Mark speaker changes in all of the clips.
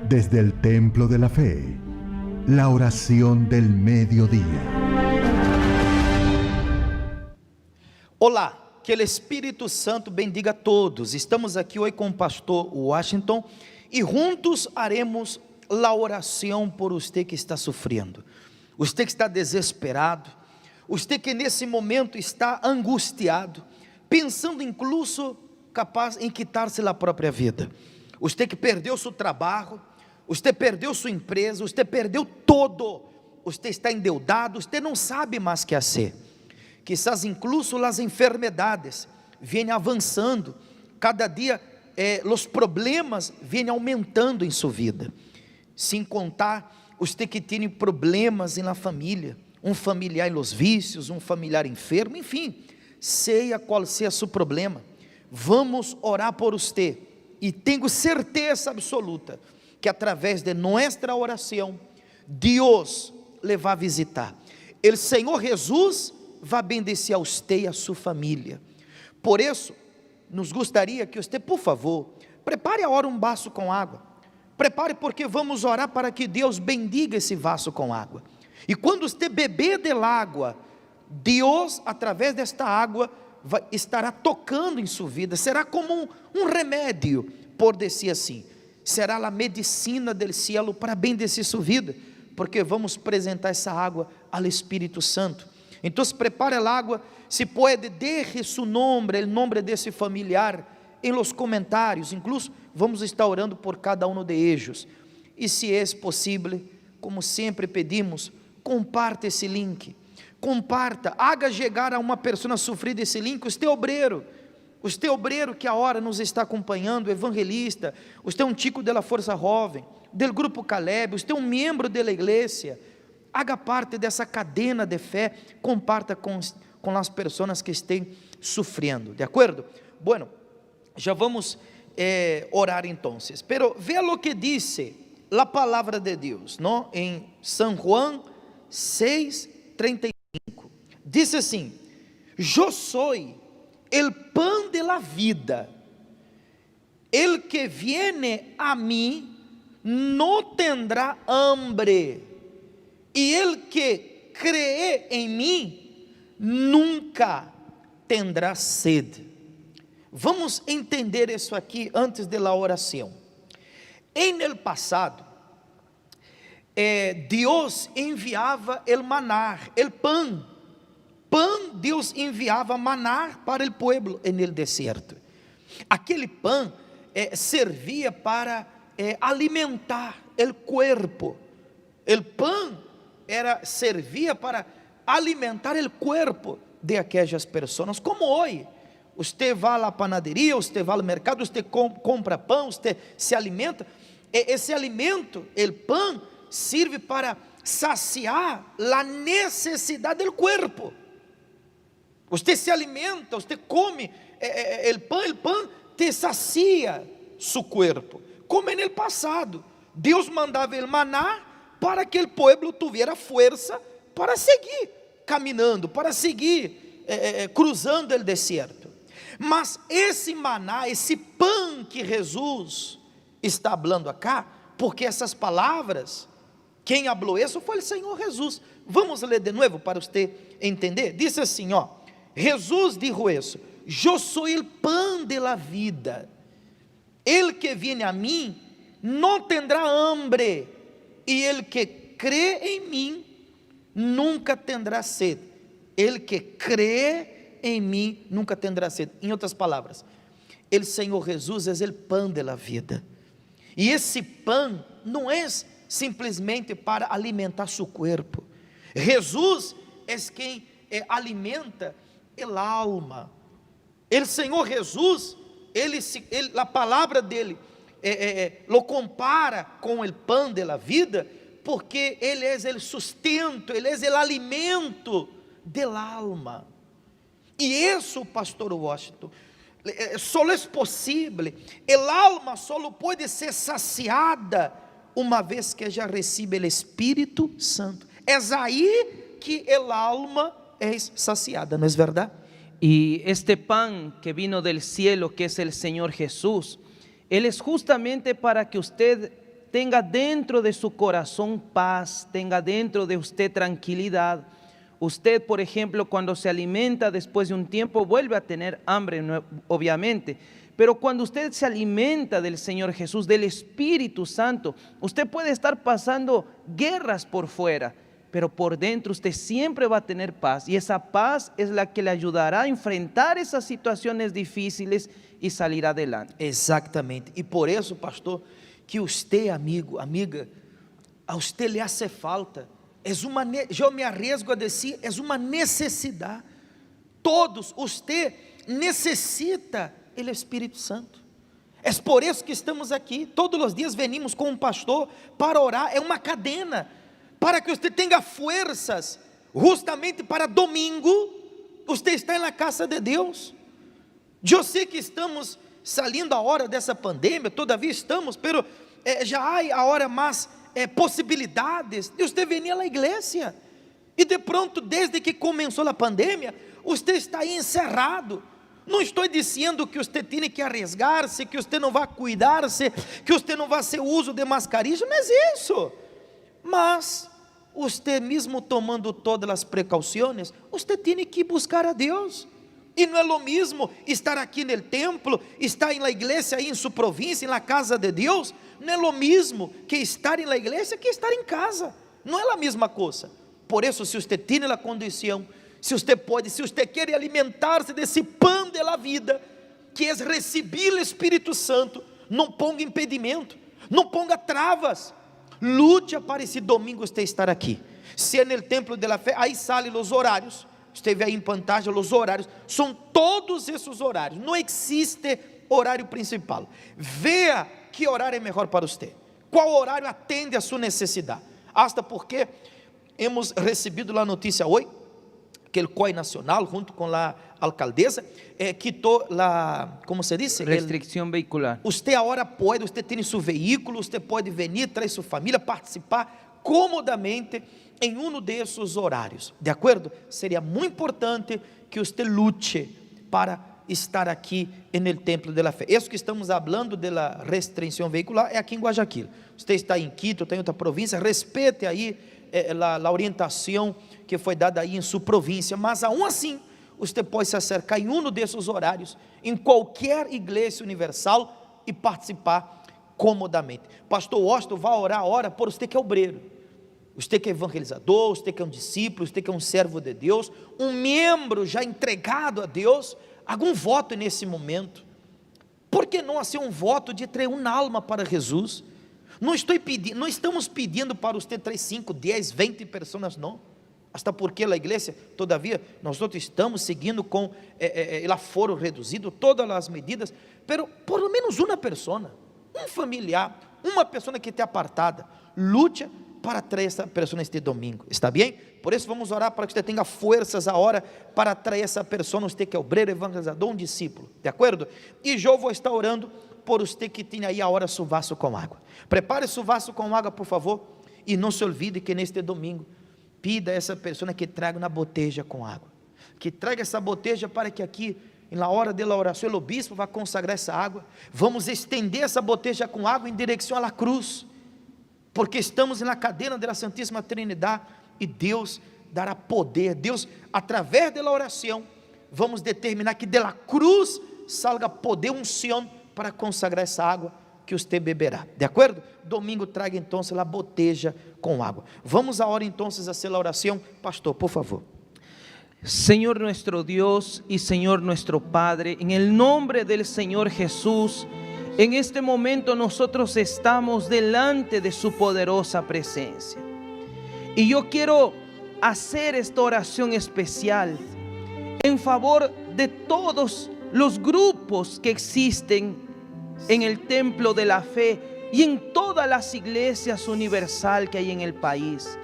Speaker 1: Desde el templo de la fe, la oración del mediodía.
Speaker 2: Olá, que o Espírito Santo bendiga a todos. Estamos aqui hoje com o pastor Washington e juntos haremos a oração por você que está sofrendo, você que está desesperado, você que nesse momento está angustiado, pensando incluso capaz em quitar-se a própria vida, você que perdeu seu trabalho, você perdeu sua empresa, você perdeu todo, você está endeudado, você não sabe mais o que fazer. Quizás incluso as enfermidades vêm avançando, cada dia os problemas vêm aumentando em sua vida, sem contar você que tem problemas na família, um familiar em los vícios, um familiar enfermo, enfim, seja qual seja seu problema, vamos orar por você, e tenho certeza absoluta, que através de nossa oração, Deus lhe vai visitar, o Senhor Jesus vai bendecer a você e a sua família. Por isso, nos gostaria que você, por favor, prepare agora um vaso com água, prepare porque vamos orar para que Deus bendiga esse vaso com água, e quando você beber da água, Deus, através desta água, estará tocando em sua vida, será como um remédio, por dizer assim, será a medicina do cielo para bendecir sua vida, porque vamos apresentar essa água ao Espírito Santo. Então prepare a água, se pode, deixe seu nome, o nome desse familiar, em los comentários, incluso vamos estar orando por cada um de eles, e se é possível, como sempre pedimos, comparta esse link, comparta, haga chegar a uma pessoa sofrida esse link, você obreiro que agora nos está acompanhando, evangelista, você é um chico da Força Jovem, do Grupo Caleb, você é um membro da igreja, haga parte dessa cadena de fé, comparta com as pessoas que estão sofrendo, de acordo? Bueno, já vamos orar então, pero vea lo que dice a palavra de Deus, não? Em São Juan 6:35, diz assim: eu sou el pan de la vida, el que viene a mim não tendrá hambre, e el que cree em mim nunca tendrá sede. Vamos entender isso aqui antes da oração. Em el passado, Deus enviava el maná, el pan, Deus enviava maná para o povo no deserto. Aquele pão servia para alimentar o corpo. O pão servia para alimentar o corpo de aquelas pessoas. Como hoje, você vai à panaderia, você vai ao mercado, você compra pão, você se alimenta. Esse alimento, o pão, serve para saciar a necessidade do corpo. Você se alimenta, você come o pão te sacia seu corpo. Como no passado, Deus mandava o maná para que o povo tivesse força para seguir caminhando, para seguir cruzando o deserto. Mas esse maná, esse pão que Jesus está falando acá, porque essas palavras, quem falou isso foi o Senhor Jesus. Vamos ler de novo para você entender. Diz assim, ó. Jesus dijo isso: eu sou o pão de la vida, el que viene a mim não tendrá hambre, e el que crê em mim nunca tendrá sede. El que crê em mim nunca tendrá sede. Em outras palavras, o Senhor Jesus é o pão de la vida, e esse pão não é simplesmente para alimentar seu corpo. Jesus é quem alimenta el alma. O Senhor Jesus, a palavra dele lo compara com o pão de la vida, porque ele é o sustento, ele é o alimento del alma. E isso, pastor Washington, só é possível, el alma só pode ser saciada uma vez que já recebe o Espírito Santo. É aí que el alma es saciada, ¿no es verdad?
Speaker 3: Y este pan que vino del cielo, que es el Señor Jesús, Él es justamente para que usted tenga dentro de su corazón paz, tenga dentro de usted tranquilidad. Usted, por ejemplo, cuando se alimenta después de un tiempo vuelve a tener hambre, obviamente. Pero cuando usted se alimenta del Señor Jesús, del Espíritu Santo, usted puede estar pasando guerras por fuera, pero por dentro usted siempre va a tener paz. Y esa paz es la que le ayudará a enfrentar esas situaciones difíciles y salir adelante.
Speaker 2: Exatamente. E por isso, pastor, que usted, amigo, amiga, a usted le hace falta. Eu me arriesgo a dizer, é uma necessidade. Todos, você necessita o Espírito Santo. É por isso que estamos aqui. Todos os dias venimos com um pastor para orar. É uma cadena para que você tenha forças, justamente para domingo, você está na casa de Deus. Eu sei que estamos saindo a hora dessa pandemia, todavia estamos, pero já há a hora mais possibilidades de você vir à igreja. E de pronto, desde que começou a pandemia, você está aí encerrado. Não estou dizendo que você tem que arriesgar-se, que você não vai cuidar-se, que você não vai fazer uso de mascarilha, não é isso. Mas você mesmo tomando todas as precauções, você tem que buscar a Deus. E não é o mesmo estar aqui no templo, estar na igreja aí em sua província, na casa de Deus. Não é o mesmo que estar na igreja que estar em casa. Não é a mesma coisa. Por isso, se você tem a condição, se você pode, se você quer alimentar-se desse pão da vida, que é receber o Espírito Santo, não ponga impedimento, não ponga travas. Lute para esse domingo você estar aqui. Se é no templo da fé, aí saem os horários. Esteve aí em pantagem os horários. São todos esses horários. Não existe horário principal. Veja que horário é melhor para você. Qual horário atende a sua necessidade. Hasta porque hemos recebido a notícia hoje que o COI nacional, junto com a alcaldesa, quitou a, como se diz?
Speaker 3: Restricción vehicular.
Speaker 2: Você agora pode, você tem seu veículo, você pode vir, trazer sua família, participar comodamente em um desses horários, de acordo? Seria muito importante que você lute para estar aqui no templo da fé. Isso que estamos falando da restrição veicular é aqui em Guayaquil. Você está em Quito, tem outra província, respeite aí a orientação que foi dada aí em sua província, mas aún assim, você pode se acercar em um desses horários, em qualquer igreja universal e participar comodamente. Pastor Washington vai orar a hora por você que é obreiro. Você que é evangelizador, você que é um discípulo, você que é um servo de Deus, um membro já entregado a Deus, algum voto nesse momento. Por que não fazer um voto de trazer uma alma para Jesus? Não estamos pedindo para você trazer 5, 10, 20 pessoas, não. Hasta porque a igreja, todavia, nós estamos seguindo com o aforo reduzido, todas as medidas, pero por lo menos uma pessoa, um familiar, uma pessoa que esteja apartada, lute para trazer essa pessoa este domingo, está bem? Por isso vamos orar para que você tenha forças a hora para trazer essa pessoa, você que é obreiro, evangelizador, um discípulo, de acordo? E eu vou estar orando por você que tem aí a hora seu vaso com água. Prepare seu vaso com água, por favor, e não se olvide que neste domingo, pida a essa pessoa que traga uma boteja com água, que traga essa boteja para que aqui, na hora da oração, o bispo vai consagrar essa água. Vamos estender essa boteja com água em direção à cruz, porque estamos na cadena da Santíssima Trinidade e Deus dará poder. Deus, através da oração, vamos determinar que da cruz salga poder, unção para consagrar essa água que você beberá, de acordo? Domingo traga então a boteja com água. Vamos agora então a fazer a oração. Pastor, por favor.
Speaker 3: Señor nuestro Dios y Señor nuestro Padre, en el nombre del Señor Jesús, en este momento nosotros estamos delante de su poderosa presencia. Y yo quiero hacer esta oración especial en favor de todos los grupos que existen en el templo de la fe y en todas las iglesias universal que hay en el país.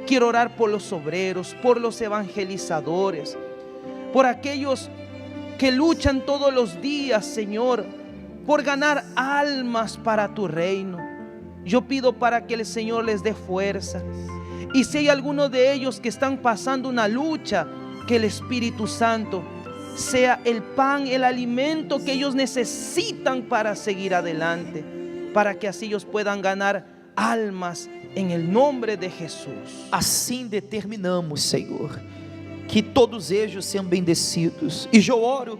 Speaker 3: Quiero orar por los obreros, por los evangelizadores, por aquellos que luchan todos los días, Señor, por ganar almas para tu reino. Yo pido para que el Señor les dé fuerza. Y si hay alguno de ellos que están pasando una lucha, que el Espíritu Santo sea el pan, el alimento que ellos necesitan para seguir adelante. para que así ellos puedan ganar almas en el nombre de Jesús.
Speaker 2: Assim determinamos, Senhor, que todos eles sejam bendecidos. E eu oro,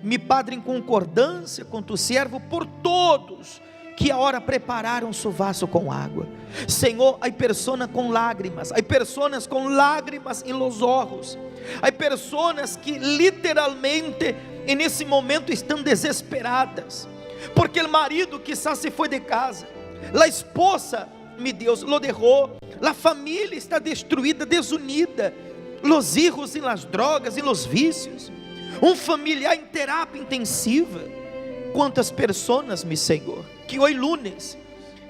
Speaker 2: me Padre, em concordância com tu servo, por todos que a hora prepararam su vaso com água. Senhor, há pessoas com lágrimas, há pessoas com lágrimas em los ojos, há pessoas que literalmente nesse momento estão desesperadas, porque o marido quizás se foi de casa, a esposa, meu Deus, lo derrou, a família está destruída, desunida, os hijos em las drogas, em los vícios, familiar em terapia intensiva. Quantas pessoas, meu Senhor, que hoje lunes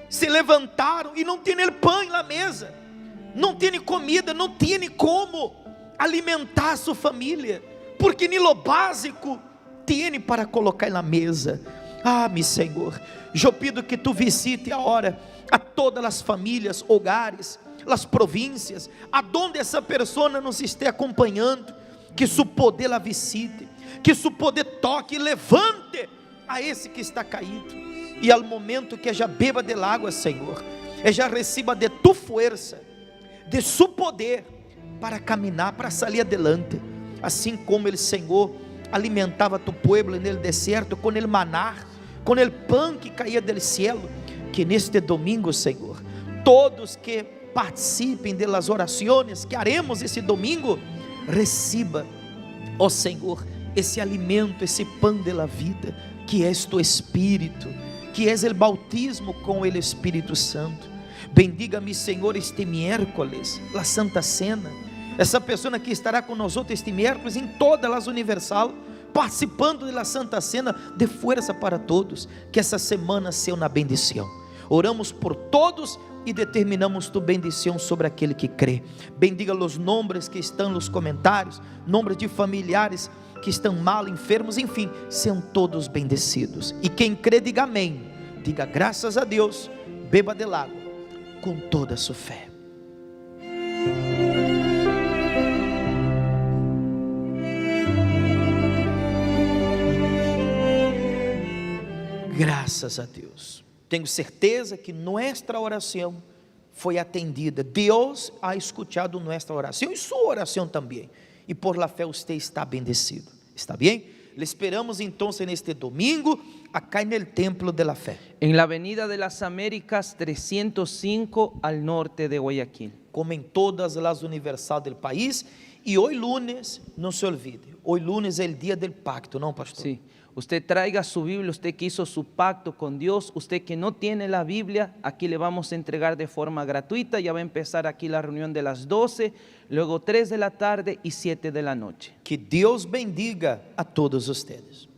Speaker 2: se levantaram e não tem pão na mesa, não tem comida, não tem como alimentar sua família, porque nem o básico tem para colocar na mesa. Meu Senhor, eu pido que tu visite agora a todas as famílias, hogares, as províncias, aonde essa pessoa nos esteja acompanhando, que su poder la visite, que su poder toque e levante a esse que está caído, e ao momento que já beba del água, Senhor, já receba de tu força, de su poder, para caminhar, para sair adelante, assim como o Senhor alimentava tu pueblo no deserto, com o maná, com o pão que caía del cielo. Que neste domingo, Senhor, todos que participem das orações que haremos esse domingo, receba, ó Senhor, esse alimento, esse pão da vida, que és tu Espírito, que és o bautismo com o Espírito Santo. Bendiga-me, Senhor, este miércoles, a Santa Cena, essa pessoa que estará com nós este miércoles em todas as Universal, participando da Santa Cena, de força para todos, que essa semana seja uma bendição. Oramos por todos e determinamos tu bendição sobre aquele que crê. Bendiga os nomes que estão nos comentários, nomes de familiares que estão mal, enfermos, enfim, sejam todos bendecidos. E quem crê, diga amém, diga graças a Deus, beba del água com toda a sua fé. Graças a Deus. Tenho certeza que nossa oração foi atendida. Deus ha escutado nossa oração e sua oração também. E por la fé você está bendecido. ¿Está bem? Le esperamos então neste domingo acá no Templo de la Fé.
Speaker 3: En la Avenida de las Américas 305 al norte de Guayaquil.
Speaker 2: Como em todas as Universal do país. E hoje lunes, não se olvide, hoje lunes é o dia do pacto, ¿não, pastor?
Speaker 3: Sí. Usted traiga su Biblia, usted que hizo su pacto con Dios, usted que no tiene la Biblia, aquí le vamos a entregar de forma gratuita. Ya va a empezar aquí la reunión de las 12, luego 3 de la tarde y 7 de la noche.
Speaker 2: Que Deus bendiga a todos ustedes.